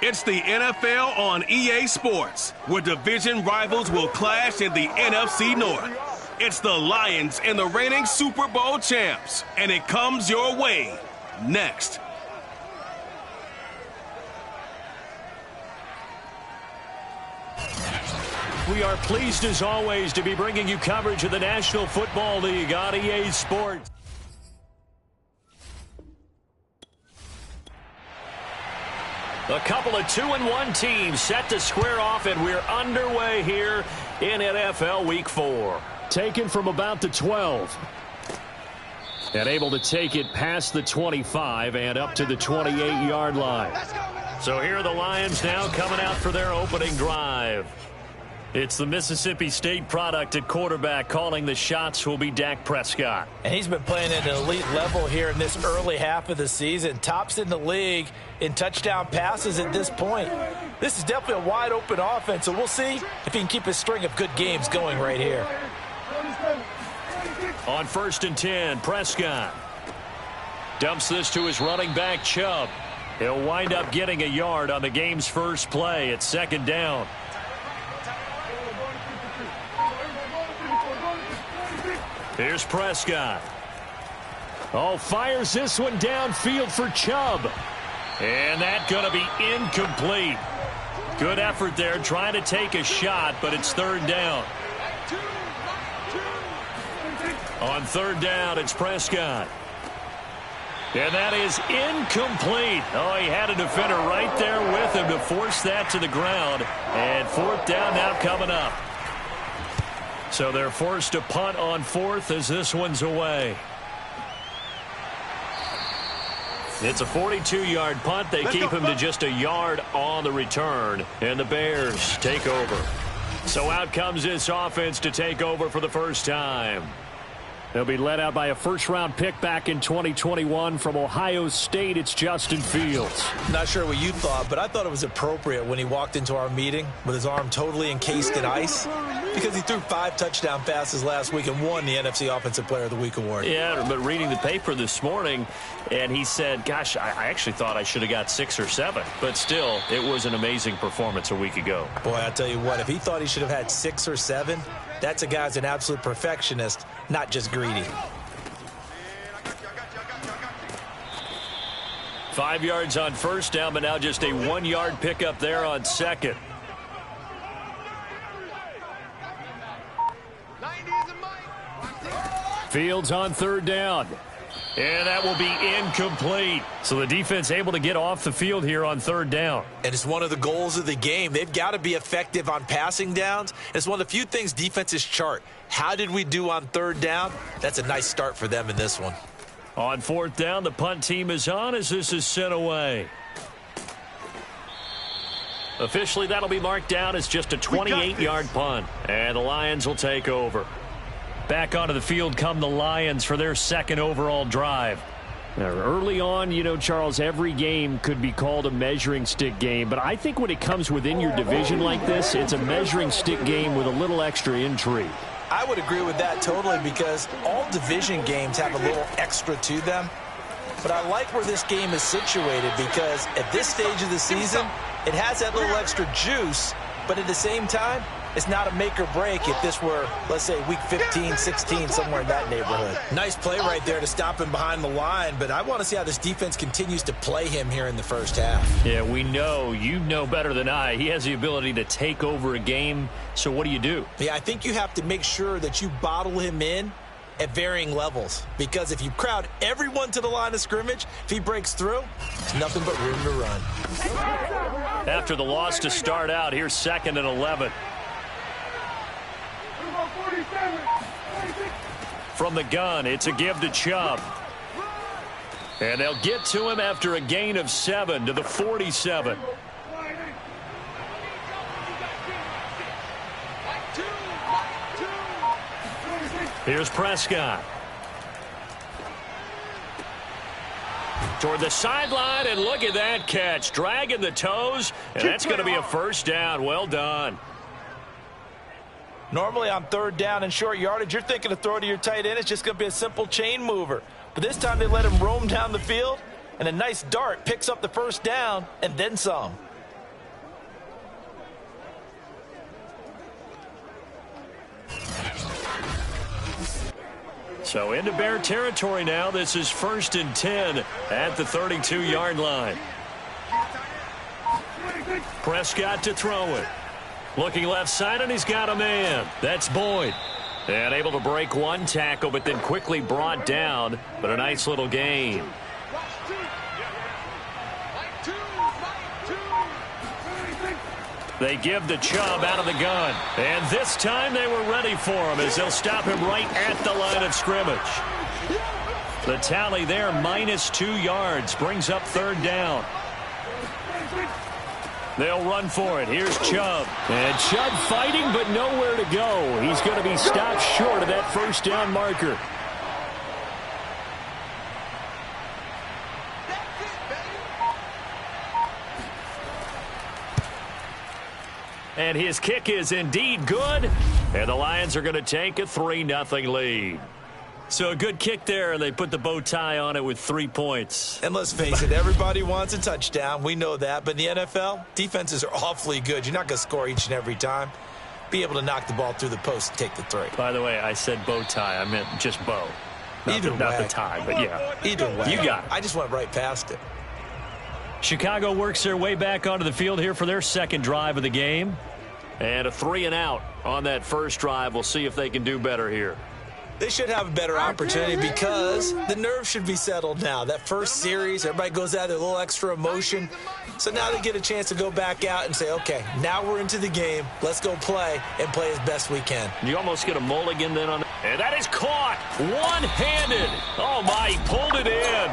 It's the NFL on EA Sports, where division rivals will clash in the NFC North. It's the Lions and the reigning Super Bowl champs, and it comes your way next. We are pleased as always to be bringing you coverage of the National Football League on EA Sports. A couple of 2-1 teams set to square off, and we're underway here in NFL Week 4. Taken from about the 12. And able to take it past the 25 and up to the 28-yard line. So here are the Lions now coming out for their opening drive. It's the Mississippi State product at quarterback. Calling the shots will be Dak Prescott. And he's been playing at an elite level here in this early half of the season. Tops in the league in touchdown passes at this point. This is definitely a wide open offense, so we'll see if he can keep his string of good games going right here. On 1st and 10, Prescott dumps this to his running back, Chubb. He'll wind up getting a yard on the game's first play. It's 2nd down. Here's Prescott. Oh, fires this one downfield for Chubb. And that's going to be incomplete. Good effort there, trying to take a shot, but it's 3rd down. On 3rd down, it's Prescott. And that is incomplete. Oh, he had a defender right there with him to force that to the ground. And 4th down now coming up. So they're forced to punt on 4th as this one's away. It's a 42-yard punt. They keep him to just a yard on the return. And the Bears take over. So out comes this offense to take over for the first time. They'll be led out by a first-round pick back in 2021 from Ohio State. It's Justin Fields. Not sure what you thought, but I thought it was appropriate when he walked into our meeting with his arm totally encased in ice, because he threw 5 touchdown passes last week and won the NFC Offensive Player of the Week award. Yeah, but reading the paper this morning, and he said, gosh, I actually thought I should have got 6 or 7. But still, it was an amazing performance a week ago. Boy, I tell you what, if he thought he should have had 6 or 7, that's a guy who's an absolute perfectionist, not just greedy. 5 yards on 1st down, but now just a 1-yard pickup there on 2nd. Fields on 3rd down. And that will be incomplete. So the defense able to get off the field here on 3rd down. And it's one of the goals of the game. They've got to be effective on passing downs. It's one of the few things defenses chart. How did we do on 3rd down? That's a nice start for them in this one. On 4th down, the punt team is on as this is sent away. Officially, that'll be marked down as just a 28-yard punt. And the Lions will take over. Back onto the field come the Lions for their 2nd overall drive. Now, early on, you know, Charles, every game could be called a measuring stick game. But I think when it comes within your division like this, it's a measuring stick game with a little extra intrigue. I would agree with that totally, because all division games have a little extra to them. But I like where this game is situated, because at this stage of the season, it has that little extra juice. But at the same time, it's not a make or break if this were, let's say, week 15, 16, somewhere in that neighborhood. Nice play right there to stop him behind the line, but I want to see how this defense continues to play him here in the first half. Yeah, we know, you know better than I, he has the ability to take over a game, so what do? Yeah, I think you have to make sure that you bottle him in at varying levels, because if you crowd everyone to the line of scrimmage, if he breaks through, there's nothing but room to run. After the loss to start out, here's 2nd and 11. From the gun, it's a give to Chubb. And they'll get to him after a gain of 7 to the 47. Here's Prescott. Toward the sideline, and look at that catch. Dragging the toes, and that's going to be a 1st down. Well done. Normally on 3rd down and short yardage, you're thinking to throw to your tight end. It's just going to be a simple chain mover. But this time they let him roam down the field, and a nice dart picks up the 1st down and then some. So into Bear territory now. This is 1st and 10 at the 32-yard line. Prescott to throw it. Looking left side, and he's got a man. That's Boyd. And able to break one tackle, but then quickly brought down. But a nice little gain. They give the Chubb out of the gun. And this time they were ready for him as they'll stop him right at the line of scrimmage. The tally there, -2 yards, brings up 3rd down. They'll run for it. Here's Chubb. And Chubb fighting, but nowhere to go. He's going to be stopped short of that 1st down marker. And his kick is indeed good. And the Lions are going to take a 3-0 lead. So a good kick there, and they put the bow tie on it with 3 points. And let's face it, everybody wants a touchdown. We know that. But in the NFL, defenses are awfully good. You're not going to score each and every time. Be able to knock the ball through the post and take the 3. By the way, I said bow tie. I meant just bow. Not the tie, but yeah. Either way. You got it. I just went right past it. Chicago works their way back onto the field here for their 2nd drive of the game. And a 3-and-out on that 1st drive. We'll see if they can do better here. They should have a better opportunity because the nerves should be settled now. That first series, everybody goes out there, a little extra emotion. So now they get a chance to go back out and say, okay, now we're into the game. Let's go play and play as best we can. You almost get a mulligan then on that. And that is caught one-handed. Oh, my, he pulled it in.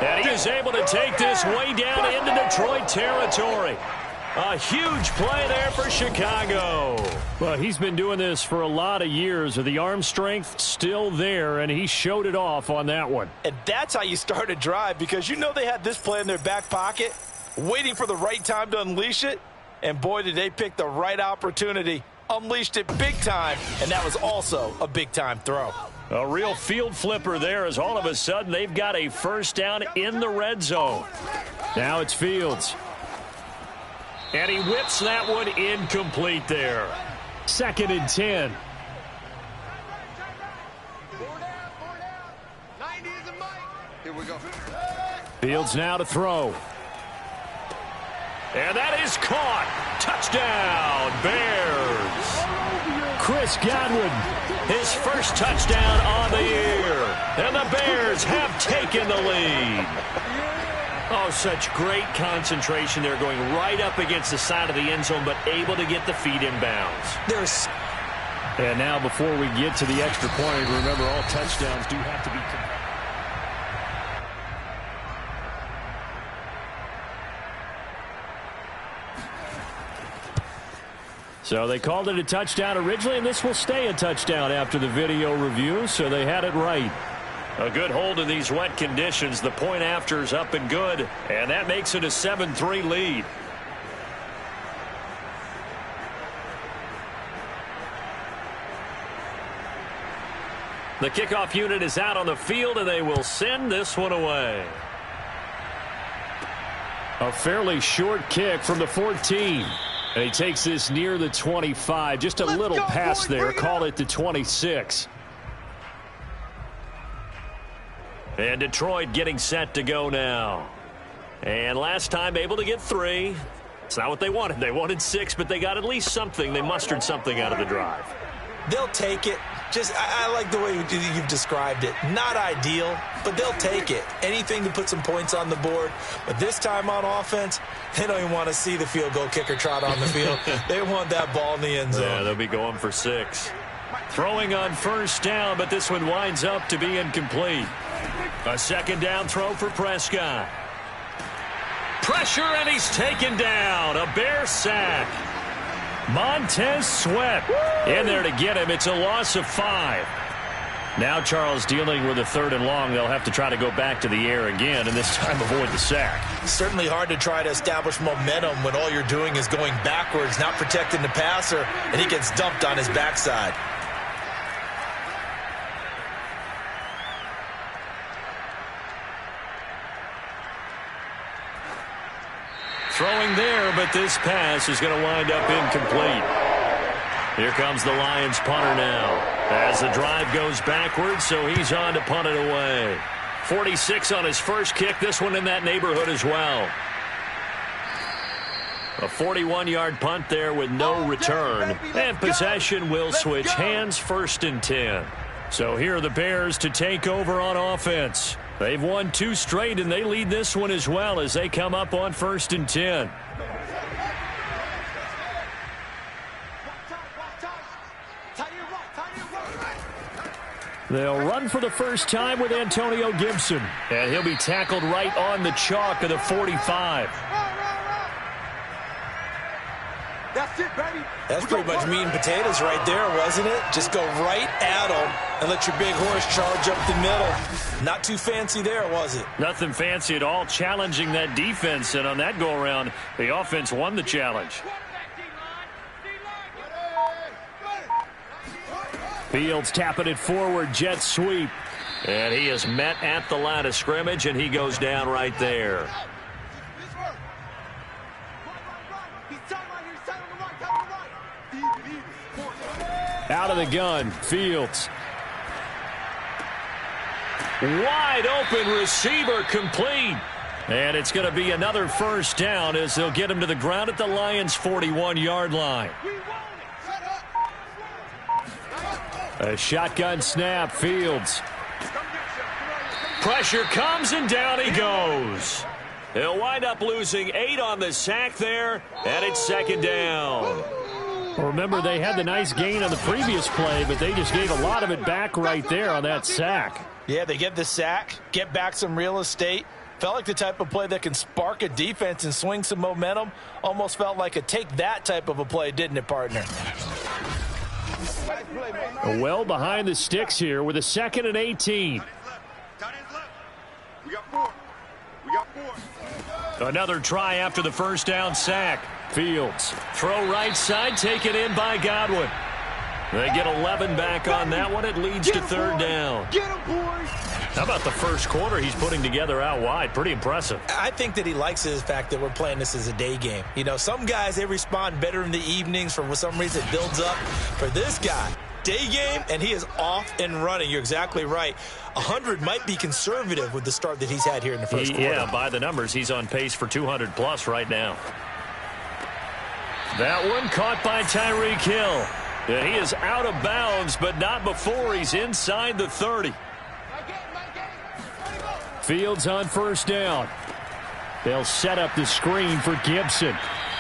And he is able to take this way down into Detroit territory. A huge play there for Chicago. Well, he's been doing this for a lot of years. The arm strength still there, and he showed it off on that one. And that's how you start a drive, because you know they had this play in their back pocket, waiting for the right time to unleash it. And boy, did they pick the right opportunity. Unleashed it big time, and that was also a big-time throw. A real field flipper there, as all of a sudden they've got a 1st down in the red zone. Now it's Fields. And he whips that one incomplete there. 2nd and 10. Here we go. Fields now to throw. And that is caught. Touchdown, Bears. Chris Godwin, his 1st touchdown on the year. And the Bears have taken the lead. Oh, such great concentration there, going right up against the side of the end zone, but able to get the feet in bounds. And now before we get to the extra point, remember all touchdowns do have to be completed. So they called it a touchdown originally, and this will stay a touchdown after the video review, so they had it right. A good hold in these wet conditions. The point after is up and good, and that makes it a 7-3 lead. The kickoff unit is out on the field, and they will send this one away. A fairly short kick from the 14. And he takes this near the 25. Just a little pass there. Call it the 26. And Detroit getting set to go now. And last time able to get 3. It's not what they wanted. They wanted 6, but they got at least something. They mustered something out of the drive. They'll take it. I like the way you've described it. Not ideal, but they'll take it. Anything to put some points on the board. But this time on offense, they don't even want to see the field goal kicker trot on the field. They want that ball in the end zone. Yeah, they'll be going for 6. Throwing on 1st down, but this one winds up to be incomplete. A 2nd down throw for Prescott. Pressure, and he's taken down. A Bear sack. Montez Sweat in there to get him. It's a loss of 5. Now Charles dealing with a 3rd and long. They'll have to try to go back to the air again, and this time avoid the sack. Certainly hard to try to establish momentum when all you're doing is going backwards, not protecting the passer, and he gets dumped on his backside. Throwing there, but this pass is going to wind up incomplete. Here comes the Lions punter now. As the drive goes backwards, so he's on to punt it away. 46 on his first kick. This one in that neighborhood as well. A 41-yard punt there with no return. And possession will switch hands, 1st and 10. So here are the Bears to take over on offense. They've won 2 straight, and they lead this one as well as they come up on 1st and 10. They'll run for the first time with Antonio Gibson. And he'll be tackled right on the chalk of the 45. That's it, baby. That's pretty much meat and potatoes right there, wasn't it? Just go right at them and let your big horse charge up the middle. Not too fancy there, was it? Nothing fancy at all, challenging that defense. And on that go-around, the offense won the challenge. Fields tapping it forward, jet sweep. And he is met at the line of scrimmage, and he goes down right there. Out of the gun, Fields. Wide open receiver, complete. And it's going to be another first down as they'll get him to the ground at the Lions' 41-yard line. A shotgun snap, Fields. Pressure comes, and down he goes. He'll wind up losing 8 on the sack there, and it's 2nd down. Well, remember, they had the nice gain on the previous play, but they just gave a lot of it back right there on that sack. Yeah, they get the sack, get back some real estate. Felt like the type of play that can spark a defense and swing some momentum. Almost felt like a take-that type of a play, didn't it, partner? Well behind the sticks here with a 2nd and 18. We got 4. Another try after the first down sack. Fields. Throw right side, taken in by Godwin. They get 11 back on that one. It leads to 3rd down. Get him, boys. How about the first quarter he's putting together out wide? Pretty impressive. I think that he likes the fact that we're playing this as a day game. You know, some guys, they respond better in the evenings. For some reason, it builds up. For this guy, day game, and he is off and running. You're exactly right. 100 might be conservative with the start that he's had here in the first quarter. Yeah, by the numbers, he's on pace for 200-plus right now. That one caught by Tyreek Hill. Yeah, he is out of bounds, but not before he's inside the 30. Fields on first down. They'll set up the screen for Gibson.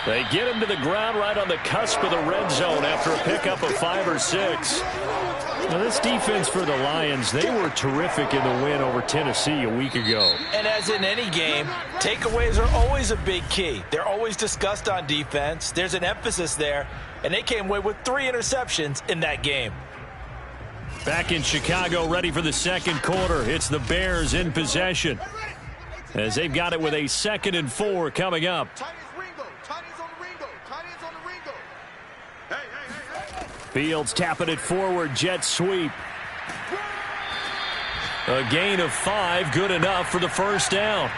They get him to the ground right on the cusp of the red zone after a pickup of 5 or 6. Now, this defense for the Lions, they were terrific in the win over Tennessee a week ago. And as in any game, takeaways are always a big key. They're always discussed on defense. There's an emphasis there, and they came away with 3 interceptions in that game. Back in Chicago, ready for the second quarter. It's the Bears in possession, as they've got it with a 2nd and 4 coming up. Fields tapping it forward, jet sweep. A gain of 5, good enough for the first down.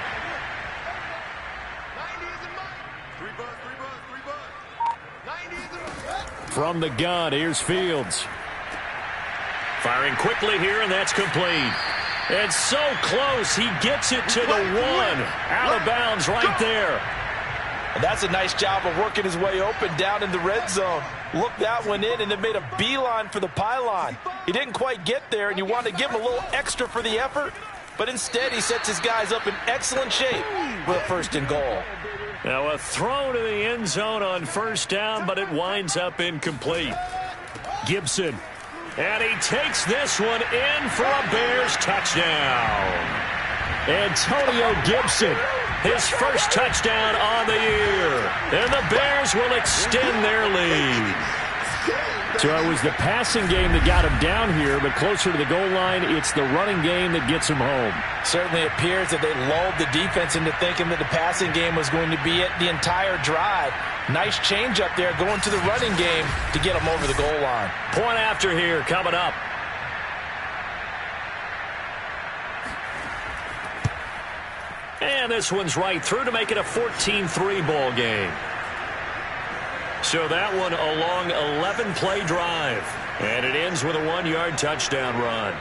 From the gun, here's Fields. Firing quickly here, and that's complete. It's so close, he gets it to the 1. Out of bounds right there. And that's a nice job of working his way open down in the red zone. Looked that one in and then made a beeline for the pylon. He didn't quite get there, and you want to give him a little extra for the effort, but instead he sets his guys up in excellent shape with a 1st and goal. Now a throw to the end zone on first down, but it winds up incomplete. Gibson, and he takes this one in for a Bears touchdown. Antonio Gibson, his first touchdown on the year. And the Bears will extend their lead. So it was the passing game that got him down here, but closer to the goal line, it's the running game that gets him home. Certainly appears that they lulled the defense into thinking that the passing game was going to be it the entire drive. Nice change up there going to the running game to get him over the goal line. Point after here coming up. And this one's right through to make it a 14-3 ball game. So that one a long 11-play drive. And it ends with a 1-yard touchdown run.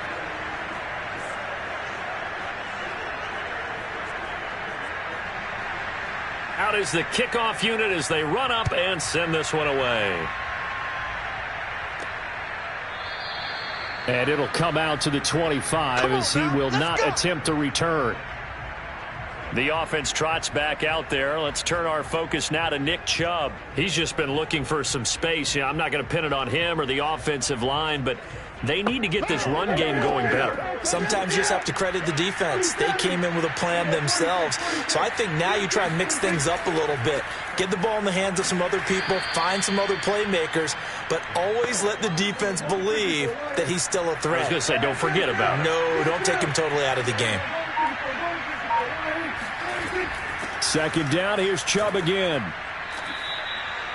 Out is the kickoff unit as they run up and send this one away. And it'll come out to the 25 as he will not attempt a return. The offense trots back out there. Let's turn our focus now to Nick Chubb. He's just been looking for some space. You know, I'm not going to pin it on him or the offensive line, but they need to get this run game going better. Sometimes you just have to credit the defense. They came in with a plan themselves. So I think now you try and mix things up a little bit. Get the ball in the hands of some other people, find some other playmakers, but always let the defense believe that he's still a threat. I was going to say, don't forget about it. No, don't take him totally out of the game. Second down, here's Chubb again.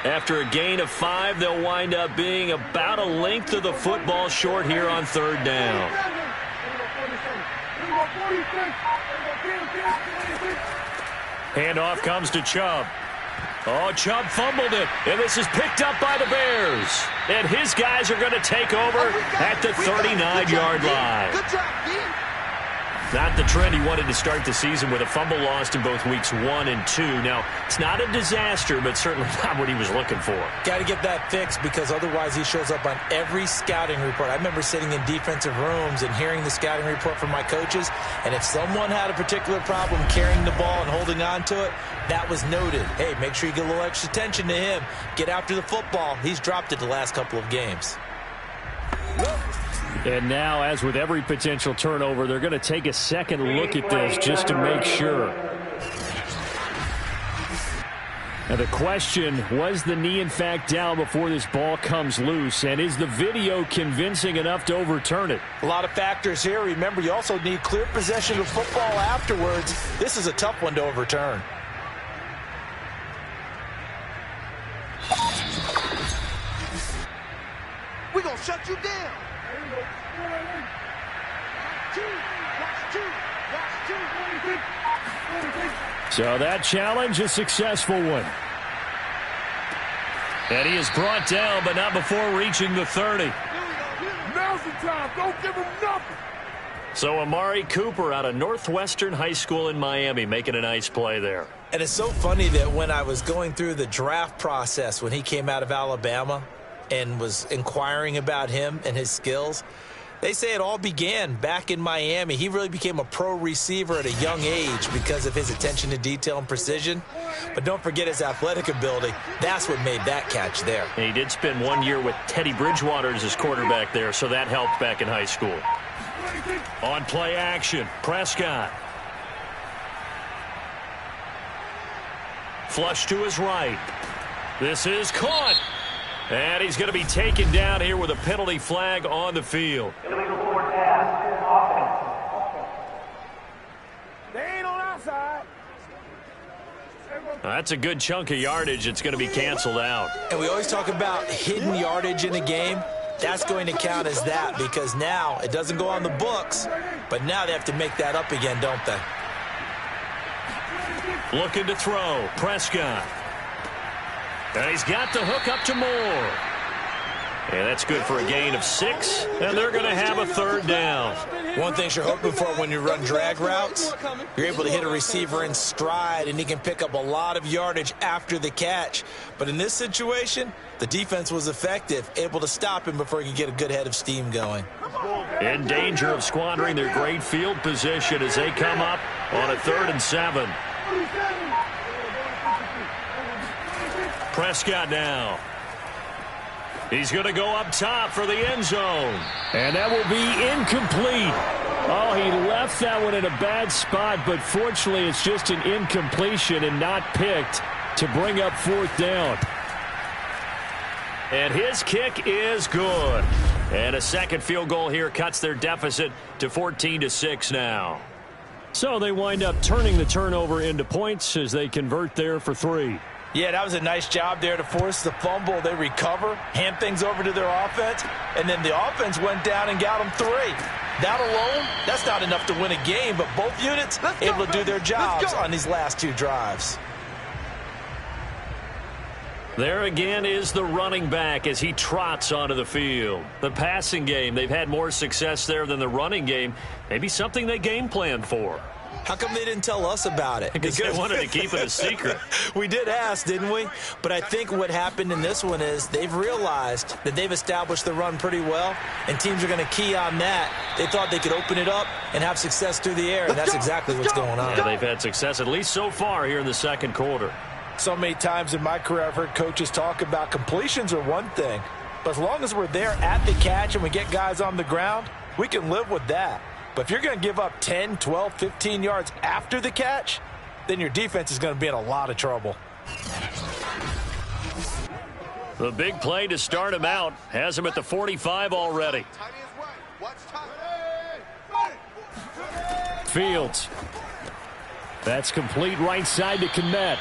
After a gain of 5, they'll wind up being about a length of the football short here on third down. Handoff comes to Chubb. Oh, Chubb fumbled it, and this is picked up by the Bears. And his guys are going to take over at the 39-yard line. Good job, D. Not the trend he wanted to start the season with a fumble lost in both weeks 1 and 2. Now, it's not a disaster, but certainly not what he was looking for. Got to get that fixed because otherwise he shows up on every scouting report. I remember sitting in defensive rooms and hearing the scouting report from my coaches, and if someone had a particular problem carrying the ball and holding on to it, that was noted. Hey, make sure you get a little extra attention to him. Get after the football. He's dropped it the last couple of games. And now, as with every potential turnover, they're going to take a second look at this just to make sure. Now the question, was the knee in fact down before this ball comes loose? And is the video convincing enough to overturn it? A lot of factors here. Remember, you also need clear possession of football afterwards. This is a tough one to overturn. We're going to shut you down. So that challenge, a successful one. And he is brought down, but not before reaching the 30. Now's the time. Don't give him nothing. So Amari Cooper out of Northwestern High School in Miami making a nice play there. And it's so funny that when I was going through the draft process when he came out of Alabama and was inquiring about him and his skills, they say it all began back in Miami. He really became a pro receiver at a young age because of his attention to detail and precision. But don't forget his athletic ability. That's what made that catch there. And he did spend 1 year with Teddy Bridgewater as his quarterback there, so that helped back in high school. On play action, Prescott. Flush to his right. This is caught. And he's going to be taken down here with a penalty flag on the field. They ain't on our side. That's a good chunk of yardage. It's going to be canceled out. And we always talk about hidden yardage in a game. That's going to count as that because now it doesn't go on the books, but now they have to make that up again, don't they? Looking to throw. Prescott. And he's got the hook up to Moore. And that's good for a gain of 6. And they're going to have a third down. One thing you're hoping for when you run drag routes, you're able to hit a receiver in stride, and he can pick up a lot of yardage after the catch. But in this situation, the defense was effective, able to stop him before he could get a good head of steam going. In danger of squandering their great field position as they come up on a 3rd and 7. Prescott now. He's going to go up top for the end zone. And that will be incomplete. Oh, he left that one in a bad spot, but fortunately it's just an incompletion and not picked to bring up 4th down. And his kick is good. And a second field goal here cuts their deficit to 14-6 now. So they wind up turning the turnover into points as they convert there for 3. Yeah, that was a nice job there to force the fumble. They recover, hand things over to their offense, and then the offense went down and got them 3. That alone, that's not enough to win a game, but both units able to do their jobs on these last 2 drives. There again is the running back as he trots onto the field. The passing game, they've had more success there than the running game. Maybe something they game planned for. How come they didn't tell us about it? Because they wanted to keep it a secret. We did ask, didn't we? But I think what happened in this one is they've realized that they've established the run pretty well, and teams are going to key on that. They thought they could open it up and have success through the air, and that's exactly what's going on. Yeah, they've had success, at least so far, here in the second quarter. So many times in my career I've heard coaches talk about completions are one thing, but as long as we're there at the catch and we get guys on the ground, we can live with that. But if you're going to give up 10, 12, 15 yards after the catch, then your defense is going to be in a lot of trouble. The big play to start him out has him at the 45 already. Fields. That's complete right side to Kmet.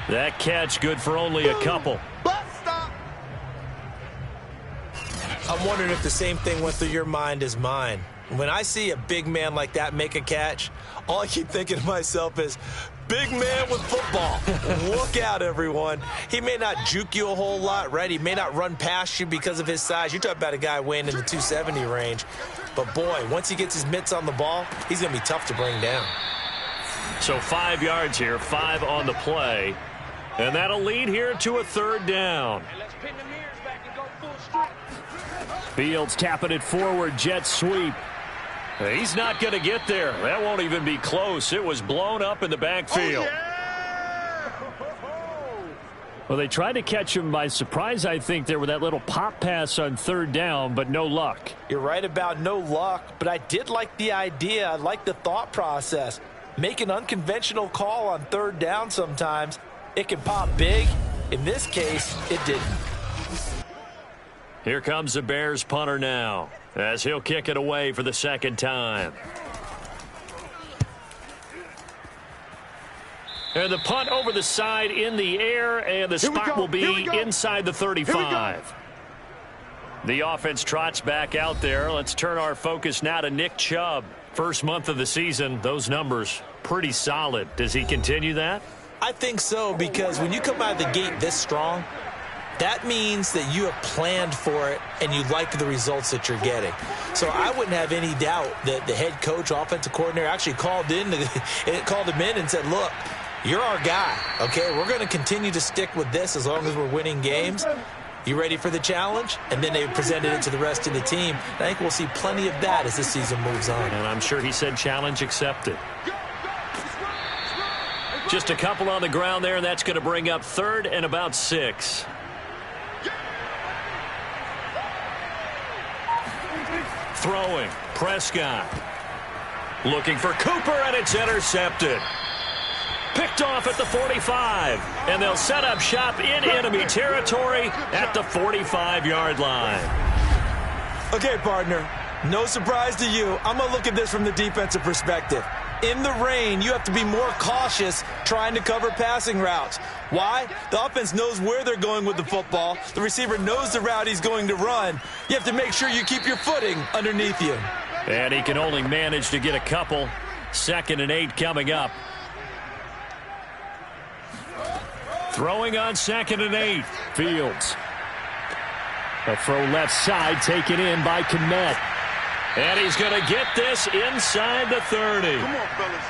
That catch good for only a couple. I'm wondering if the same thing went through your mind as mine. When I see a big man like that make a catch, all I keep thinking to myself is, big man with football. Look out, everyone. He may not juke you a whole lot, right? He may not run past you because of his size. You're talking about a guy weighing in the 270 range. But, boy, once he gets his mitts on the ball, he's going to be tough to bring down. So 5 yards here, 5 on the play. And that'll lead here to a third down. Fields tapping it forward, jet sweep. He's not going to get there. That won't even be close. It was blown up in the backfield. Well, they tried to catch him by surprise, I think, there with that little pop pass on third down, but no luck. You're right about no luck, but I did like the idea. I like the thought process. Make an unconventional call on third down sometimes. It can pop big. In this case, it didn't. Here comes the Bears punter now, as he'll kick it away for the second time. And the punt over the side in the air, and the spot will be inside the 35. The offense trots back out there. Let's turn our focus now to Nick Chubb. First month of the season, those numbers pretty solid. Does he continue that? I think so, because when you come out of the gate this strong, that means that you have planned for it and you like the results that you're getting. So I wouldn't have any doubt that the head coach, offensive coordinator, actually called him in and said, look, you're our guy, okay? We're going to continue to stick with this as long as we're winning games. You ready for the challenge? And then they presented it to the rest of the team. I think we'll see plenty of that as this season moves on. And I'm sure he said challenge accepted. Just a couple on the ground there, and that's going to bring up third and about 6. Throwing, Prescott. Looking for Cooper, and it's intercepted. Picked off at the 45, and they'll set up shop in enemy territory at the 45-yard line. Okay, partner, no surprise to you. I'm going to look at this from the defensive perspective. In the rain, you have to be more cautious trying to cover passing routes. Why? The offense knows where they're going with the football. The receiver knows the route he's going to run. You have to make sure you keep your footing underneath you. And he can only manage to get a couple. 2nd and 8 coming up. Throwing on 2nd and 8. Fields. A throw left side taken in by Kmet. And he's going to get this inside the 30. Come on, fellas.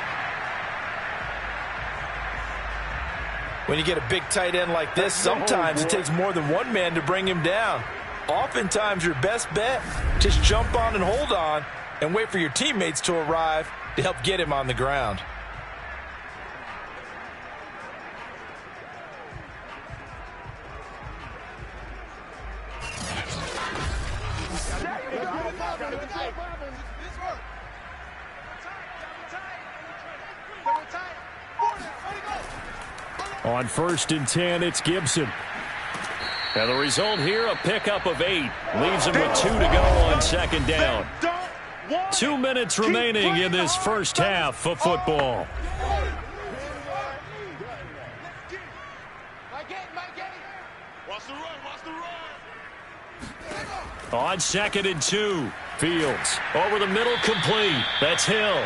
When you get a big tight end like this, sometimes it takes more than one man to bring him down. Oftentimes, your best bet, just jump on and hold on and wait for your teammates to arrive to help get him on the ground. On 1st and 10, it's Gibson. And the result here, a pickup of 8. Leaves him with 2 to go on 2nd down. 2 minutes remaining in this first half of football. On 2nd and 2, Fields over the middle, complete. That's Hill.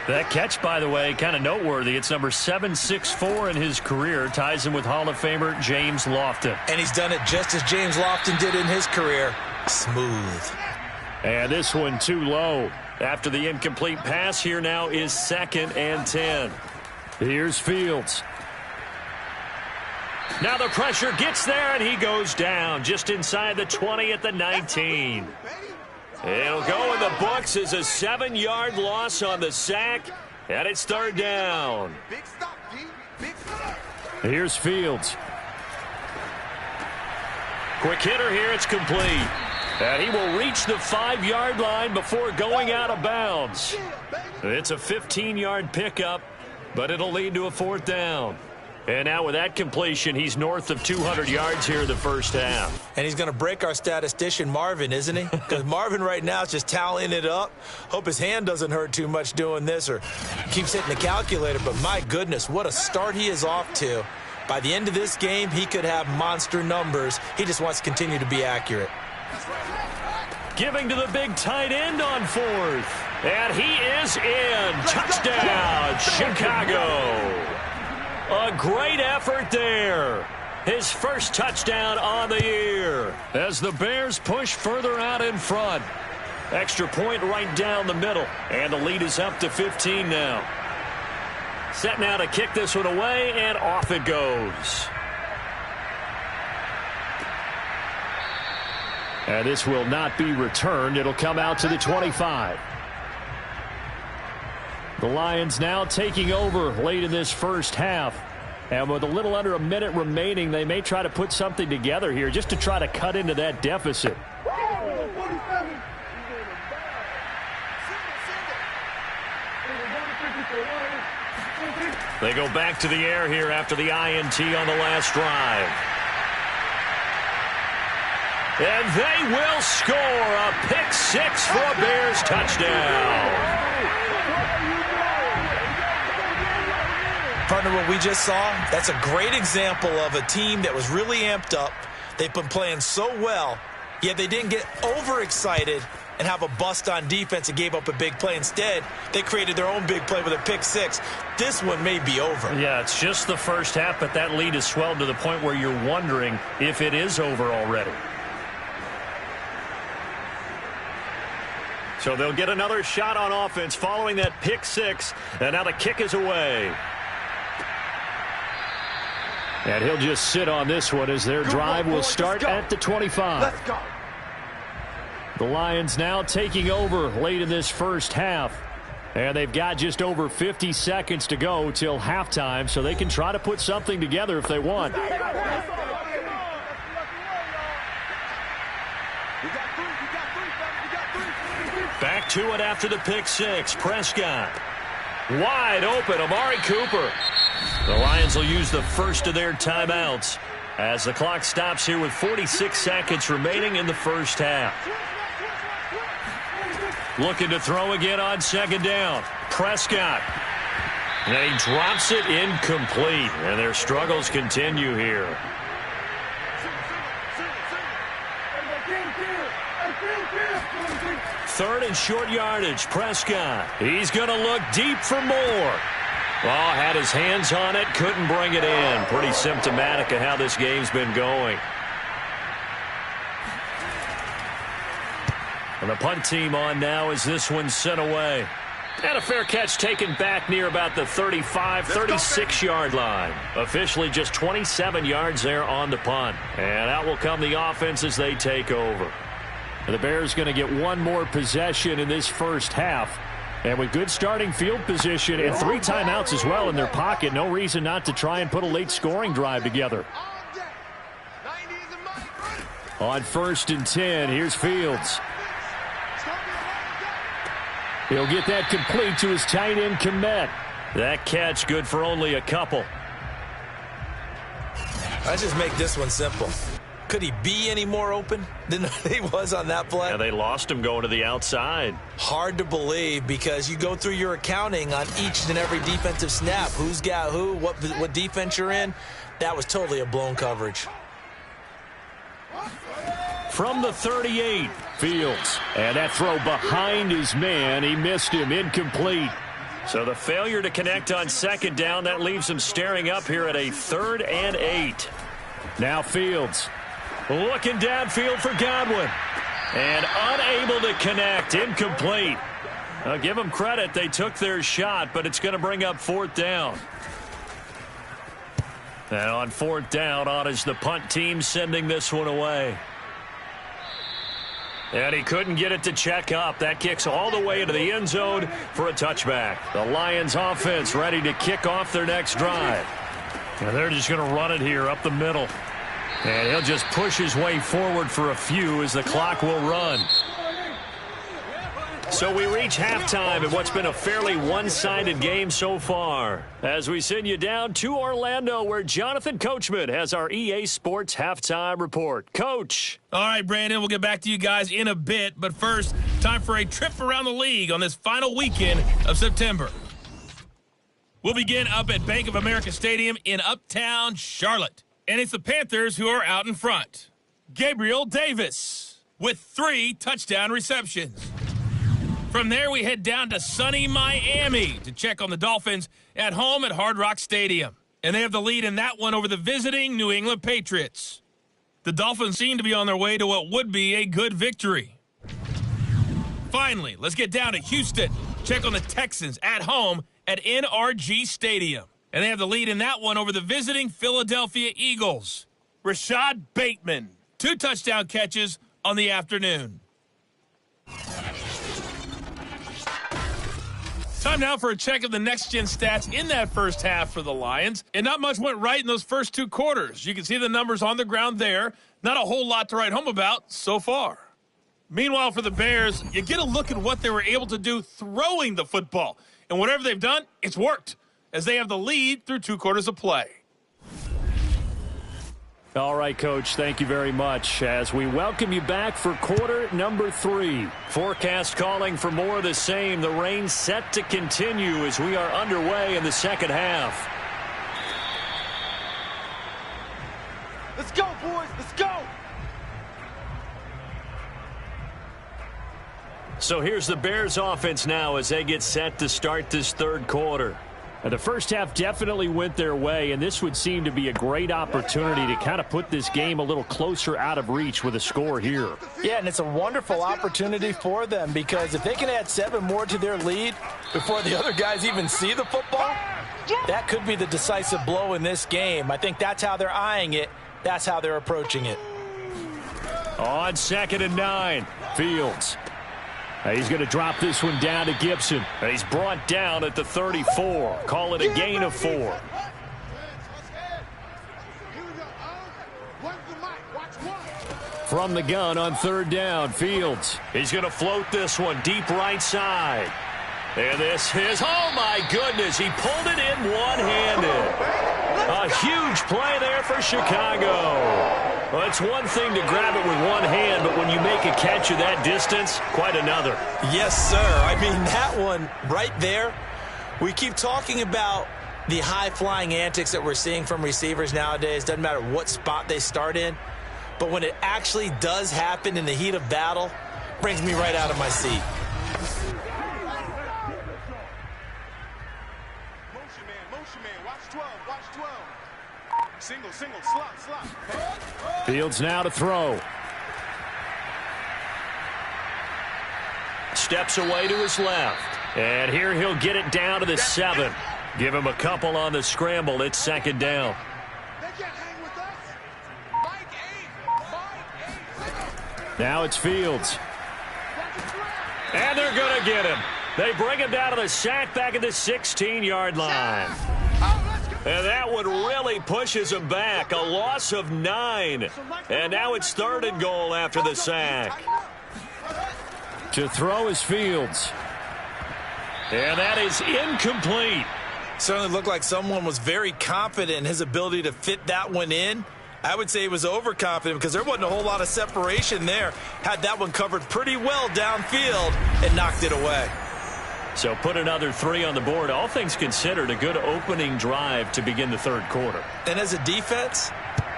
That catch, by the way, kind of noteworthy. It's number 764 in his career. Ties him with Hall of Famer James Lofton. And he's done it just as James Lofton did in his career. Smooth. And this one too low. After the incomplete pass, here now is 2nd and 10. Here's Fields. Now the pressure gets there, and he goes down just inside the 20 at the 19. It'll go in the books as a 7-yard loss on the sack, and it's 3rd down. Here's Fields. Quick hitter here, it's complete. And he will reach the 5-yard line before going out of bounds. It's a 15-yard pickup, but it'll lead to a 4th down. And now with that completion, he's north of 200 yards here in the first half. And he's going to break our statistician, Marvin, isn't he? Because Marvin right now is just tallying it up. Hope his hand doesn't hurt too much doing this or keeps hitting the calculator. But my goodness, what a start he is off to. By the end of this game, he could have monster numbers. He just wants to continue to be accurate. Giving to the big tight end on 4th. And he is in. Touchdown, Chicago. A great effort there. His first touchdown on the year as the Bears push further out in front. Extra point right down the middle. And the lead is up to 15 now. Set now to kick this one away, and off it goes. And this will not be returned. It'll come out to the 25. The Lions now taking over late in this first half. And with a little under a minute remaining, they may try to put something together here just to try to cut into that deficit. They go back to the air here after the INT on the last drive. And they will score a pick 6 for a Bears touchdown. Partner, what we just saw, that's a great example of a team that was really amped up. They've been playing so well, yet they didn't get overexcited and have a bust on defense and gave up a big play. Instead, they created their own big play with a pick 6. This one may be over. Yeah, it's just the first half, but that lead has swelled to the point where you're wondering if it is over already. So they'll get another shot on offense following that pick 6, and now the kick is away. And he'll just sit on this one as their drive will start at the 25. Let's go. The Lions now taking over late in this first half. And they've got just over 50 seconds to go till halftime, so they can try to put something together if they want. Back to it after the pick 6. Prescott. Wide open, Amari Cooper. The Lions will use the first of their timeouts as the clock stops here with 46 seconds remaining in the first half. Looking to throw again on 2nd down. Prescott. And he drops it incomplete. And their struggles continue here. 3rd and short yardage. Prescott. He's going to look deep for more. Oh, had his hands on it, couldn't bring it in. Pretty symptomatic of how this game's been going. And the punt team on now as this one's sent away. And a fair catch taken back near about the 35, 36-yard line. Officially just 27 yards there on the punt. And out will come the offense as they take over. And the Bears going to get one more possession in this first half. And with good starting field position and 3 timeouts as well in their pocket, no reason not to try and put a late scoring drive together. On 1st and 10, here's Fields. He'll get that complete to his tight end, Kmet. That catch good for only a couple. Let's just make this one simple. Could he be any more open than he was on that play? Yeah, they lost him going to the outside. Hard to believe because you go through your accounting on each and every defensive snap. Who's got who, what defense you're in. That was totally a blown coverage. From the 38, Fields. And that throw behind his man. He missed him, incomplete. So the failure to connect on second down, that leaves them staring up here at a 3rd and 8. Now Fields looking downfield for Godwin. And unable to connect. Incomplete. I'll give them credit. They took their shot, but it's going to bring up 4th down. And on 4th down, on is the punt team sending this one away. And he couldn't get it to check up. That kicks all the way into the end zone for a touchback. The Lions offense ready to kick off their next drive. And they're just going to run it here up the middle. And he'll just push his way forward for a few as the clock will run. So we reach halftime in what's been a fairly one-sided game so far. As we send you down to Orlando, where Jonathan Coachman has our EA Sports Halftime Report. Coach. All right, Brandon, we'll get back to you guys in a bit. But first, time for a trip around the league on this final weekend of September. We'll begin up at Bank of America Stadium in Uptown Charlotte. And it's the Panthers who are out in front. Gabriel Davis with 3 touchdown receptions. From there, we head down to sunny Miami to check on the Dolphins at home at Hard Rock Stadium. And they have the lead in that one over the visiting New England Patriots. The Dolphins seem to be on their way to what would be a good victory. Finally, let's get down to Houston. Check on the Texans at home at NRG Stadium. And they have the lead in that one over the visiting Philadelphia Eagles. Rashad Bateman, 2 touchdown catches on the afternoon. Time now for a check of the next-gen stats in that first half for the Lions. And not much went right in those first 2 quarters. You can see the numbers on the ground there. Not a whole lot to write home about so far. Meanwhile, for the Bears, you get a look at what they were able to do throwing the football. And whatever they've done, it's worked, as they have the lead through 2 quarters of play. All right, Coach, thank you very much. As we welcome you back for quarter number 3. Forecast calling for more of the same. The rain set to continue as we are underway in the second half. Let's go, boys. Let's go. So here's the Bears offense now as they get set to start this 3rd quarter. The first half definitely went their way, and this would seem to be a great opportunity to kind of put this game a little closer out of reach with a score here. Yeah, and it's a wonderful opportunity for them, because if they can add 7 more to their lead before the other guys even see the football, that could be the decisive blow in this game. I think that's how they're eyeing it. That's how they're approaching it. On 2nd and 9, Fields. He's going to drop this one down to Gibson. He's brought down at the 34. Call it a gain of 4. From the gun on 3rd down, Fields. He's going to float this one deep right side. And this is, oh my goodness, he pulled it in one-handed. A huge play there for Chicago. Well, it's one thing to grab it with one hand, but when you make a catch of that distance, quite another. Yes, sir. I mean, that one right there, we keep talking about the high-flying antics that we're seeing from receivers nowadays. Doesn't matter what spot they start in. But when it actually does happen in the heat of battle, brings me right out of my seat. Motion man. Watch 12. Watch 12. Single, slot. Fields now to throw. Steps away to his left. And here he'll get it down to the 7. Give him a couple on the scramble. It's 2nd down. They can't hang with us. Mike 8. Now it's Fields. And they're going to get him. They bring him down to the sack back at the 16-yard line. And that one really pushes him back. A loss of 9. And now it's 3rd and goal after the sack. To throw is Fields. And that is incomplete. Certainly looked like someone was very confident in his ability to fit that one in. I would say he was overconfident because there wasn't a whole lot of separation there. Had that one covered pretty well downfield and knocked it away. So put another 3 on the board. All things considered, a good opening drive to begin the 3rd quarter. And as a defense,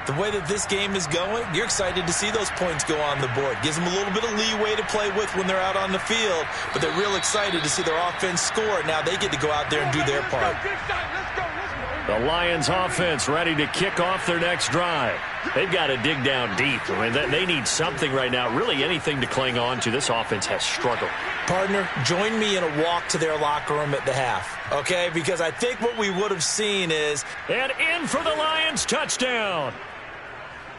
The way that this game is going, you're excited to see those points go on the board. Gives them a little bit of leeway to play with when they're out on the field, but they're real excited to see their offense score. Now they get to go out there and do their part. The Lions offense ready to kick off their next drive. They've got to dig down deep. I mean, they need something right now, really anything to cling on to. This offense has struggled. Partner, join me in a walk to their locker room at the half, okay? Because I think what we would have seen is... And in for the Lions touchdown.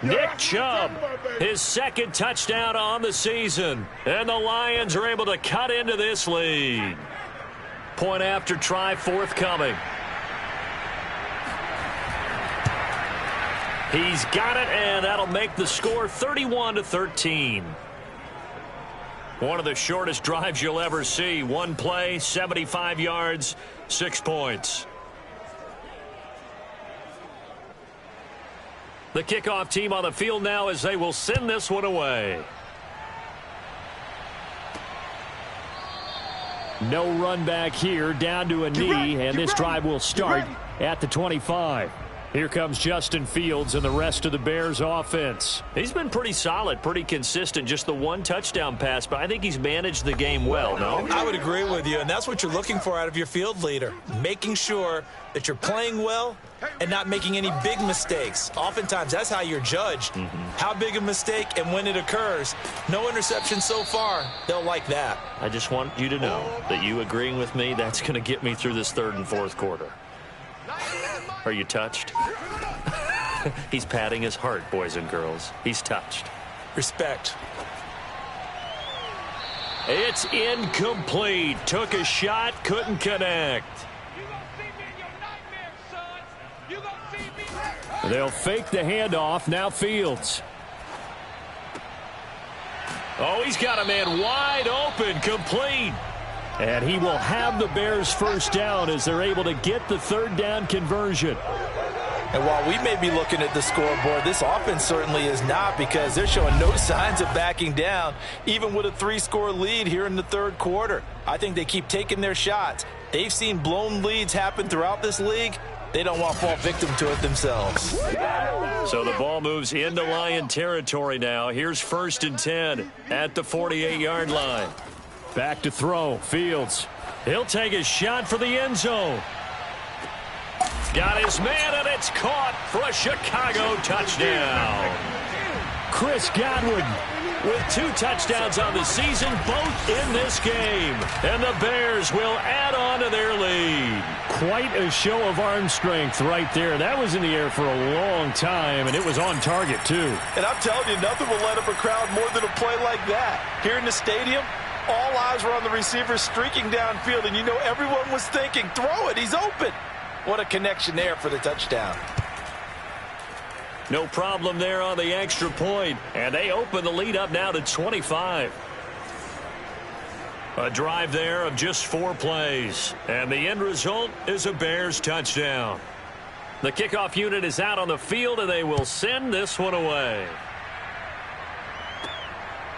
Nick Chubb, his second touchdown on the season. And the Lions are able to cut into this lead. Point after try forthcoming. He's got it, and that'll make the score 31-13. One of the shortest drives you'll ever see. One play, 75 yards, 6 points. The kickoff team on the field now as they will send this one away. No run back here, down to a knee, and this drive will start at the 25. Here comes Justin Fields and the rest of the Bears offense. He's been pretty solid, pretty consistent, just the one touchdown pass, but I think he's managed the game well, no? I would agree with you, and that's what you're looking for out of your field leader, making sure that you're playing well and not making any big mistakes. Oftentimes, that's how you're judged. How big a mistake and when it occurs. No interception so far. They'll like that. I just want you to know that you agreeing with me, that's going to get me through this third and fourth quarter. Are you touched? He's patting his heart, boys and girls. He's touched. Respect. It's incomplete. Took a shot, couldn't connect. They'll fake the handoff. Now Fields. Oh, he's got a man wide open, complete. And he will have the Bears first down as they're able to get the third down conversion. And while we may be looking at the scoreboard, this offense certainly is not, because they're showing no signs of backing down, even with a 3-score lead here in the third quarter. I think they keep taking their shots. They've seen blown leads happen throughout this league. They don't want to fall victim to it themselves. So the ball moves into Lion territory now. Here's 1st and 10 at the 48-yard line. Back to throw. Fields. He'll take a shot for the end zone. Got his man, and it's caught for a Chicago touchdown. Chris Godwin with 2 touchdowns on the season, both in this game. And the Bears will add on to their lead. Quite a show of arm strength right there. That was in the air for a long time, and it was on target, too. And I'm telling you, nothing will light up a crowd more than a play like that. Here in the stadium, all eyes were on the receiver streaking downfield, and you know everyone was thinking, throw it, he's open. What a connection there for the touchdown. No problem there on the extra point, and they open the lead up now to 25. A drive there of just 4 plays, and the end result is a Bears touchdown. The kickoff unit is out on the field, and they will send this one away.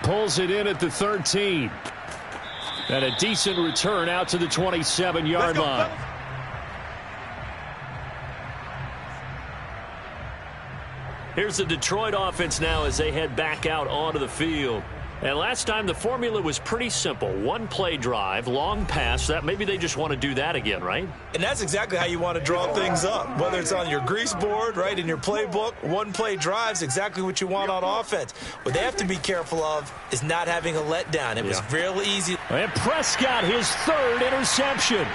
Pulls it in at the 13. And a decent return out to the 27-yard line. Here's the Detroit offense now as they head back out onto the field. And last time the formula was pretty simple. 1-play drive, long pass. That maybe they just want to do that again, right? And that's exactly how you want to draw things up. Whether it's on your grease board, right, in your playbook, 1-play drives, exactly what you want on offense. What they have to be careful of is not having a letdown. It was real easy. And Prescott, his 3rd interception.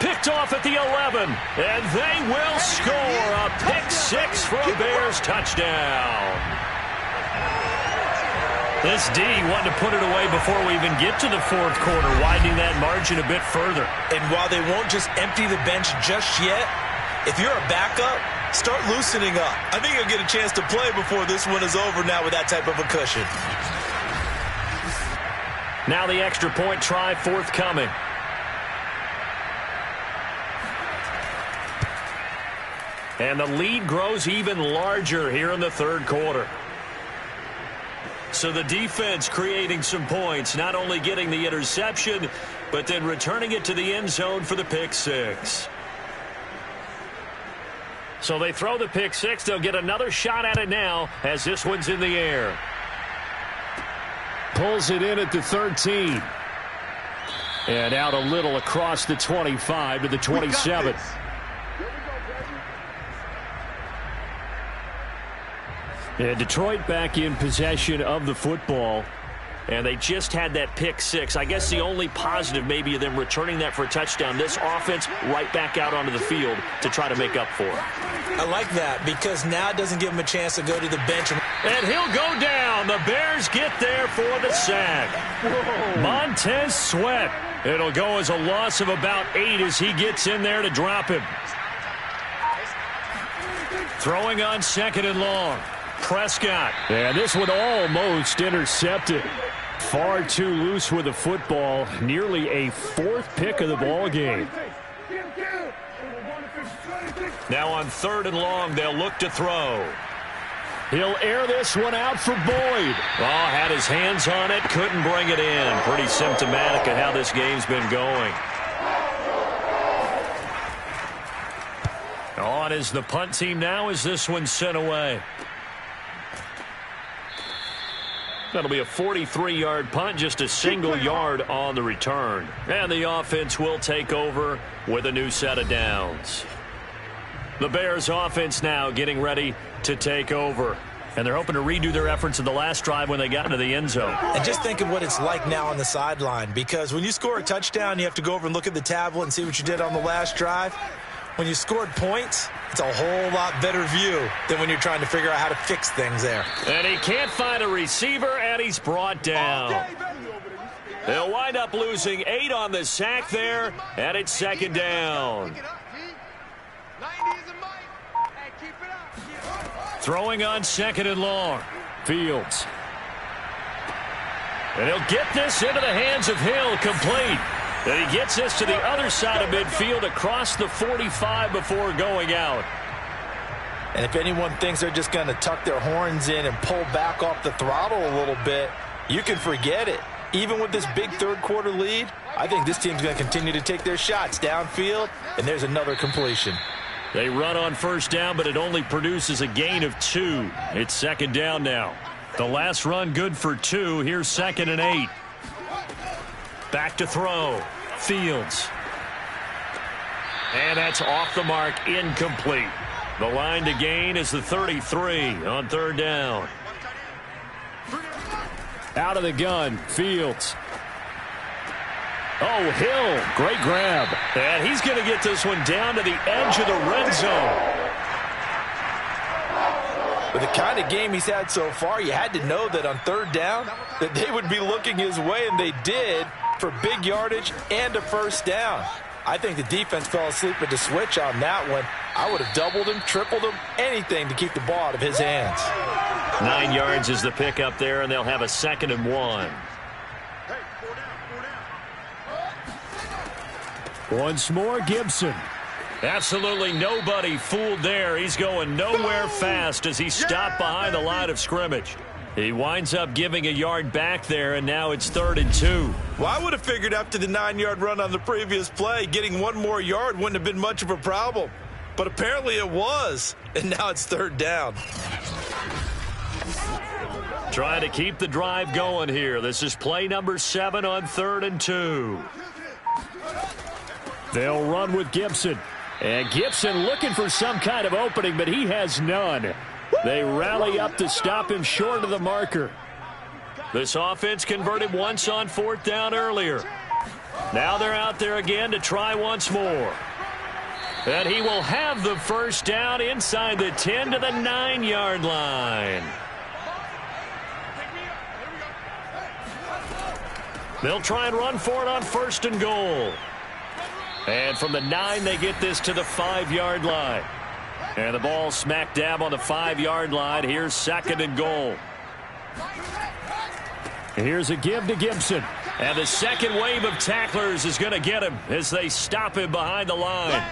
Picked off at the 11, and they will score a pick-6 for a Bears touchdown. This D wanted to put it away before we even get to the fourth quarter, widening that margin a bit further. And while they won't just empty the bench just yet, if you're a backup, start loosening up. I think you'll get a chance to play before this one is over now with that type of a cushion. Now the extra point try forthcoming. And the lead grows even larger here in the third quarter. So the defense creating some points, not only getting the interception, but then returning it to the end zone for the pick 6. So they throw the pick six. They'll get another shot at it now as this one's in the air. Pulls it in at the 13. And out a little across the 25 to the 27. And Detroit back in possession of the football. And they just had that pick six. I guess the only positive maybe of them returning that for a touchdown. This offense right back out onto the field to try to make up for it. I like that because now it doesn't give him a chance to go to the bench. And he'll go down. The Bears get there for the sack. Montez Sweat. It'll go as a loss of about 8 as he gets in there to drop him. Throwing on 2nd and long. Prescott. And this one almost intercepted. Far too loose with the football. Nearly a 4th pick of the ball game. Now on 3rd and long, they'll look to throw. He'll air this one out for Boyd. Oh, had his hands on it, couldn't bring it in. Pretty symptomatic of how this game's been going. On is the punt team now as this one's sent away. That'll be a 43-yard punt, just a single yard on the return. And the offense will take over with a new set of downs. The Bears offense now getting ready to take over. And they're hoping to redo their efforts in the last drive when they got into the end zone. And just think of what it's like now on the sideline, because when you score a touchdown, you have to go over and look at the tablet and see what you did on the last drive. When you scored points, it's a whole lot better view than when you're trying to figure out how to fix things there. And he can't find a receiver, and he's brought down. They'll wind up losing 8 on the sack there, and it's 2nd down. Throwing on 2nd and long. Fields. And he'll get this into the hands of Hill, complete. And he gets this to the other side of midfield across the 45 before going out. And if anyone thinks they're just going to tuck their horns in and pull back off the throttle a little bit, you can forget it. Even with this big third-quarter lead, I think this team's going to continue to take their shots downfield, and there's another completion. They run on 1st down, but it only produces a gain of 2. It's 2nd down now. The last run good for 2. Here's 2nd and 8. Back to throw. Fields. And that's off the mark, incomplete. The line to gain is the 33 on 3rd down. Out of the gun, Fields. Oh, Hill, great grab. And he's going to get this one down to the edge of the red zone. With the kind of game he's had so far, you had to know that on 3rd down that they would be looking his way, and they did, for big yardage and a 1st down. I think the defense fell asleep at the switch on that one. I would have doubled him, tripled him, anything to keep the ball out of his hands. 9 yards is the pick up there, and they'll have a 2nd and 1. Once more, Gibson. Absolutely nobody fooled there. He's going nowhere fast as he stopped behind the line of scrimmage. He winds up giving a yard back there, and now it's 3rd and 2. Well, I would have figured after the 9-yard run on the previous play, getting 1 more yard wouldn't have been much of a problem. But apparently it was, and now it's 3rd down. Trying to keep the drive going here. This is play number 7 on 3rd and 2. They'll run with Gibson. And Gibson looking for some kind of opening, but he has none. They rally up to stop him short of the marker. This offense converted once on 4th down earlier. Now they're out there again to try once more. And he will have the 1st down inside the 10 to the 9-yard line. They'll try and run for it on 1st and goal. And from the 9, they get this to the 5-yard line. And the ball smack dab on the 5-yard line. Here's 2nd and goal. Here's a give to Gibson. And the second wave of tacklers is going to get him as they stop him behind the line.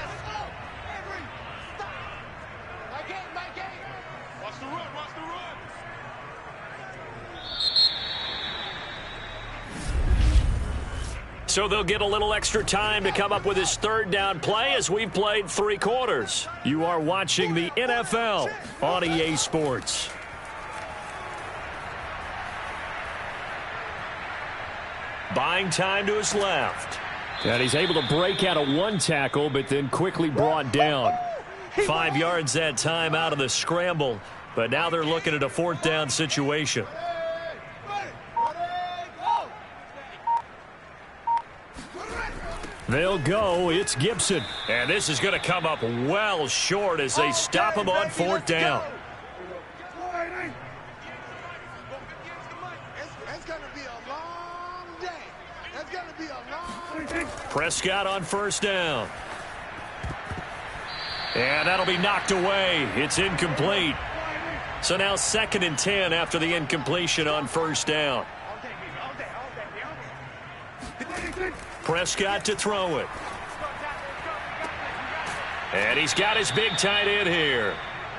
So they'll get a little extra time to come up with his third down play as we've played 3 quarters. You are watching the NFL on EA Sports. Buying time to his left. And he's able to break out of 1 tackle, but then quickly brought down. 5 yards that time out of the scramble, but now they're looking at a 4th down situation. They'll go. It's Gibson. And this is going to come up well short as they stop him on 4th down. It's going to be a long day. It's going to be a long day. Prescott on 1st down. And that'll be knocked away. It's incomplete. So now 2nd and 10 after the incompletion on 1st down. Prescott to throw it. And he's got his big tight end here.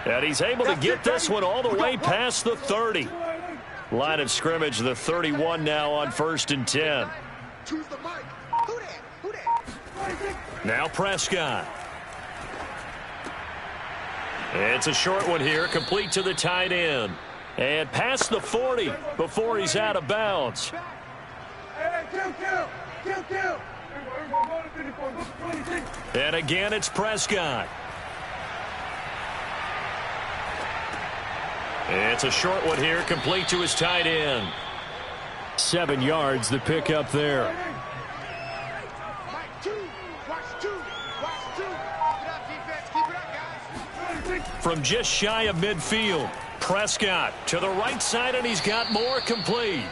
And he's able to get this one all the way past the 30. Line of scrimmage, the 31 now on 1st and 10. Now Prescott. It's a short one here, complete to the tight end. And past the 40 before he's out of bounds. And again, it's Prescott. It's a short one here, complete to his tight end. 7 yards, the pickup there. From just shy of midfield, Prescott to the right side, and he's got more, complete.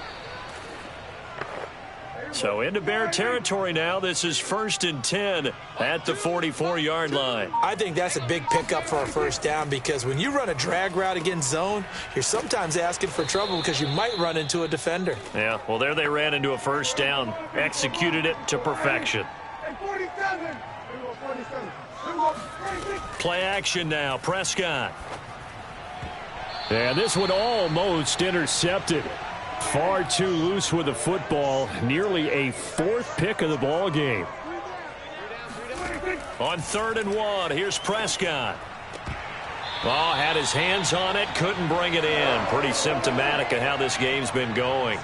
So into Bear territory now. This is 1st and 10 at the 44-yard line. I think that's a big pickup for a 1st down because when you run a drag route against zone, you're sometimes asking for trouble because you might run into a defender. Yeah, well, there they ran into a 1st down, executed it to perfection. Play action now, Prescott. And this one almost intercepted. Far too loose with the football. Nearly a 4th pick of the ball game. On 3rd and 1, here's Prescott. Oh, had his hands on it, couldn't bring it in. Pretty symptomatic of how this game's been going.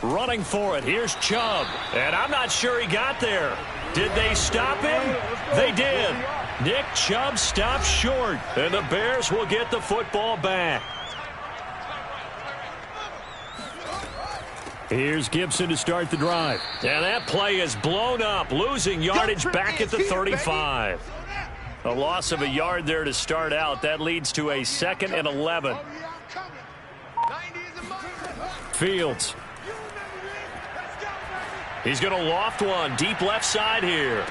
Running for it, here's Chubb. And I'm not sure he got there. Did they stop him? They did. Nick Chubb stops short, and the Bears will get the football back. Here's Gibson to start the drive. And that play is blown up, losing yardage back at the 35. A loss of a yard there to start out. That leads to a 2nd and 11. Fields. He's going to loft one deep left side here.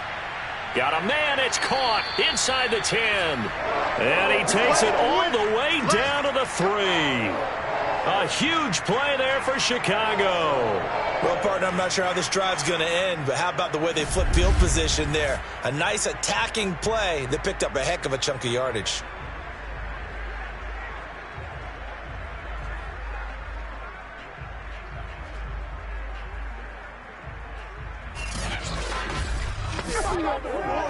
Got a man, it's caught inside the 10. And he takes it all the way down to the 3. A huge play there for Chicago. Well, partner, I'm not sure how this drive's going to end, but how about the way they flip field position there? A nice attacking play that picked up a heck of a chunk of yardage.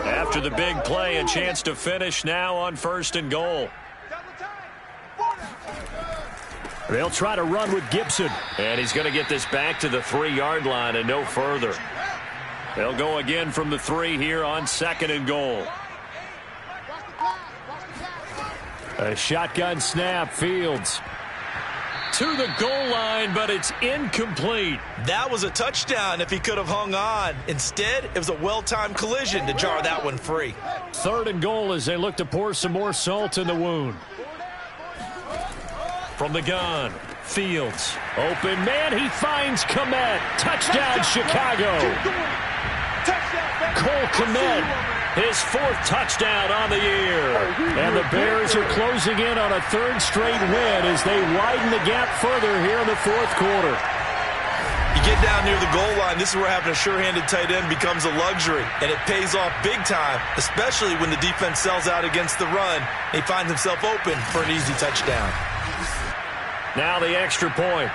After the big play, a chance to finish now on 1st and goal. They'll try to run with Gibson. And he's going to get this back to the 3-yard line and no further. They'll go again from the 3 here on 2nd and goal. A shotgun snap, Fields. To the goal line, but it's incomplete. That was a touchdown if he could have hung on. Instead, it was a well-timed collision to jar that one free. 3rd and goal as they look to pour some more salt in the wound. From the gun, Fields. Open man, he finds Kmet. Touchdown, Chicago. Cole Kmet. His 4th touchdown on the year. And the Bears are closing in on a 3rd straight win as they widen the gap further here in the 4th quarter. You get down near the goal line, this is where having a sure-handed tight end becomes a luxury. And it pays off big time, especially when the defense sells out against the run. He finds himself open for an easy touchdown. Now the extra point.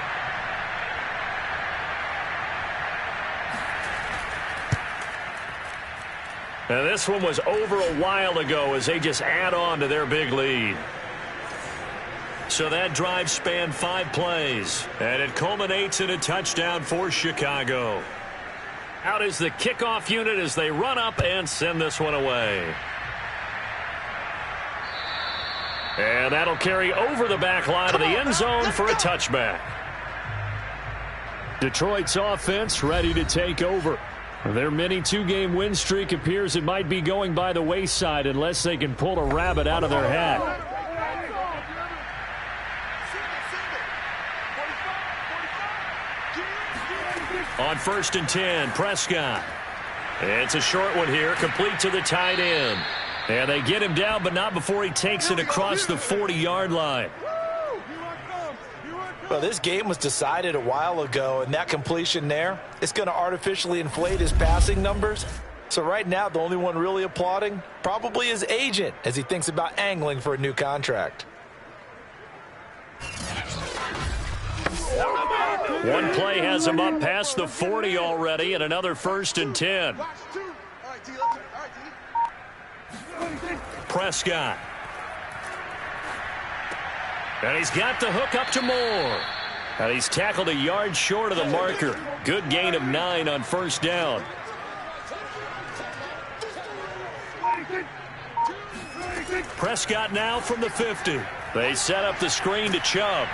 And this one was over a while ago as they just add on to their big lead. So that drive spanned 5 plays, and it culminates in a touchdown for Chicago. Out is the kickoff unit as they run up and send this one away. And that'll carry over the back line of the end zone for a touchback. Detroit's offense ready to take over. Their mini 2-game win streak appears it might be going by the wayside unless they can pull a rabbit out of their hat. On 1st and 10, Prescott. It's a short one here, complete to the tight end. And they get him down, but not before he takes it across the 40-yard line. Well, this game was decided a while ago, and that completion there, it's going to artificially inflate his passing numbers. So right now, the only one really applauding probably his agent as he thinks about angling for a new contract. One play has him up past the 40 already, and another 1st and 10. Prescott. And he's got the hook up to Moore. And he's tackled a yard short of the marker. Good gain of 9 on 1st down. Prescott now from the 50. They set up the screen to Chubb.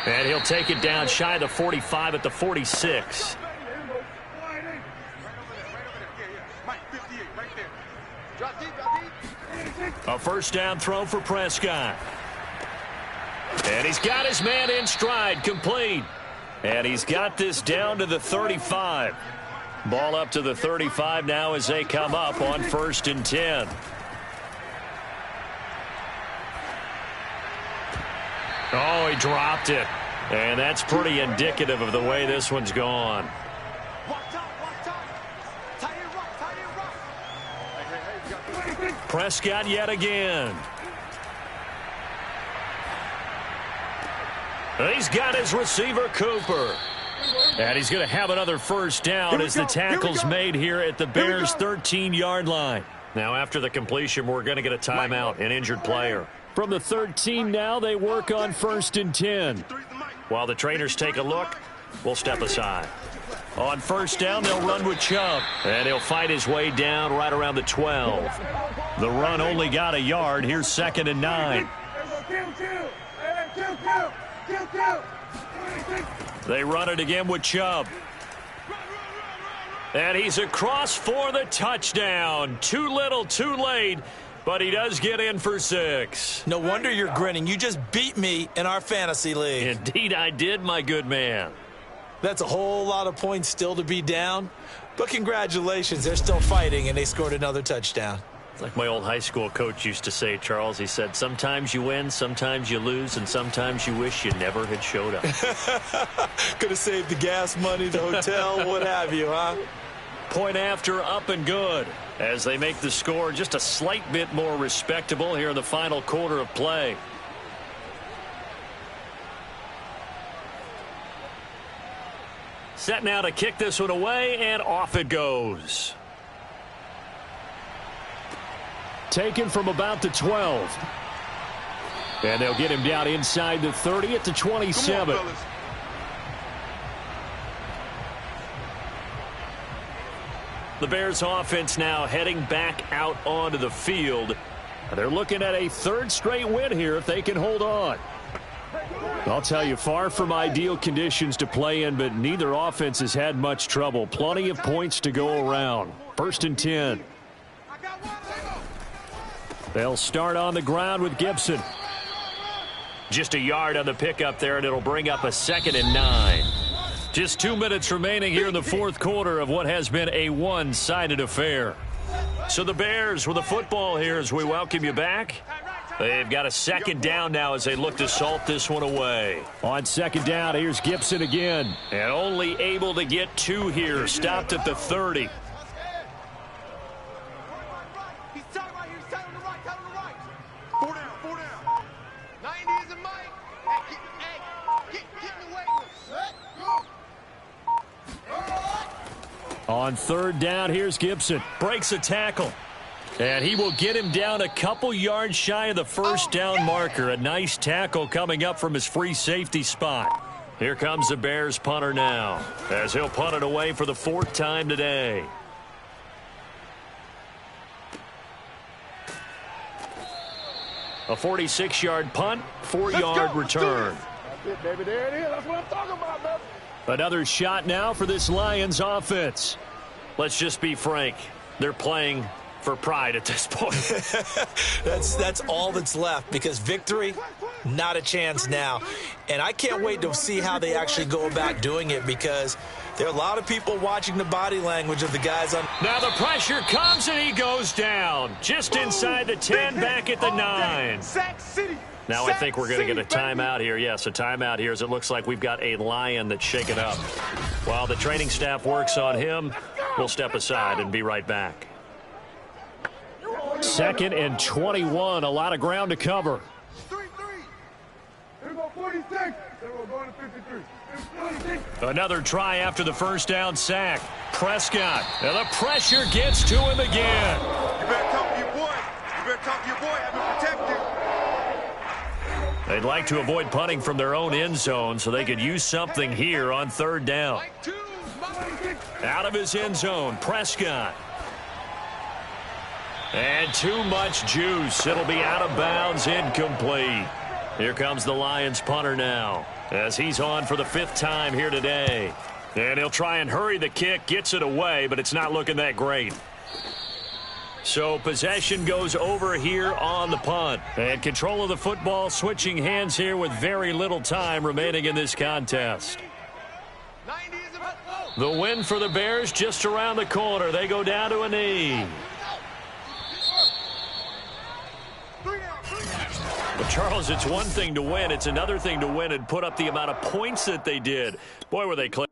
And he'll take it down shy of the 45 at the 46. A 1st down throw for Prescott. And he's got his man in stride, complete. And he's got this down to the 35. Ball up to the 35 now as they come up on 1st and 10. Oh, he dropped it. And that's pretty indicative of the way this one's gone. Prescott yet again. He's got his receiver, Cooper. And he's going to have another 1st down as the tackle's made here at the Bears' 13-yard line. Now, after the completion, we're going to get a timeout, an injured player. From the 13 now, they work on 1st and 10. While the trainers take a look, we'll step aside. On 1st down, they'll run with Chubb. And he'll fight his way down right around the 12. The run only got a yard. Here's 2nd and 9. They run it again with Chubb. And he's across for the touchdown. Too little, too late. But he does get in for 6. No wonder you're grinning. You just beat me in our fantasy league. Indeed I did, my good man. That's a whole lot of points still to be down. But congratulations, they're still fighting, and they scored another touchdown. It's like my old high school coach used to say, Charles. He said, sometimes you win, sometimes you lose, and sometimes you wish you never had showed up. Could have saved the gas money, the hotel, what have you, huh? Point after, up and good. As they make the score just a slight bit more respectable here in the final quarter of play. Set now to kick this one away, and off it goes. Taken from about the 12. And they'll get him down inside the 30 at the 27. The Bears offense now heading back out onto the field. They're looking at a 3rd straight win here if they can hold on. I'll tell you, far from ideal conditions to play in, but neither offense has had much trouble. Plenty of points to go around. 1st and 10. They'll start on the ground with Gibson. Just a yard on the pickup there, and it'll bring up a 2nd and 9. Just 2 minutes remaining here in the 4th quarter of what has been a one-sided affair. So the Bears with the football here as we welcome you back. They've got a 2nd down now as they look to salt this one away. On 2nd down, here's Gibson again. And only able to get 2 here. Stopped at the 30. On 3rd down, here's Gibson. Breaks a tackle. And he will get him down a couple yards shy of the first down marker. A nice tackle coming up from his free safety spot. Here comes the Bears punter now, as he'll punt it away for the 4th time today. A 46-yard punt, 4-yard return. That's it, baby. There it is. That's what I'm talking about, baby. Another shot now for this Lions offense. Let's just be frank. They're playing for pride at this point. That's all that's left, because victory, not a chance now. And I can't wait to see how they actually go about doing it, because there are a lot of people watching the body language of the guys on. Now the pressure comes and he goes down. Just inside the 10, back at the 9. Sack City. Now I think we're going to get a timeout here. Yes, a timeout here, as it looks like we've got a Lion that's shaken up. While the training staff works on him, we'll step aside and be right back. 2nd and 21, a lot of ground to cover. 3-3. Here go 46. They were going to 53. Another try after the first down sack. Prescott, and the pressure gets to him again. You better talk to your boy. You better talk to your boy. Have him protected. They'd like to avoid punting from their own end zone so they could use something here on 3rd down. Out of his end zone, Prescott. And too much juice. It'll be out of bounds, incomplete. Here comes the Lions punter now, as he's on for the 5th time here today. And he'll try and hurry the kick, gets it away, but it's not looking that great. So possession goes over here on the punt. And control of the football switching hands here with very little time remaining in this contest. The win for the Bears just around the corner. They go down to a knee. But Charles, it's one thing to win. It's another thing to win and put up the amount of points that they did. Boy, were they close.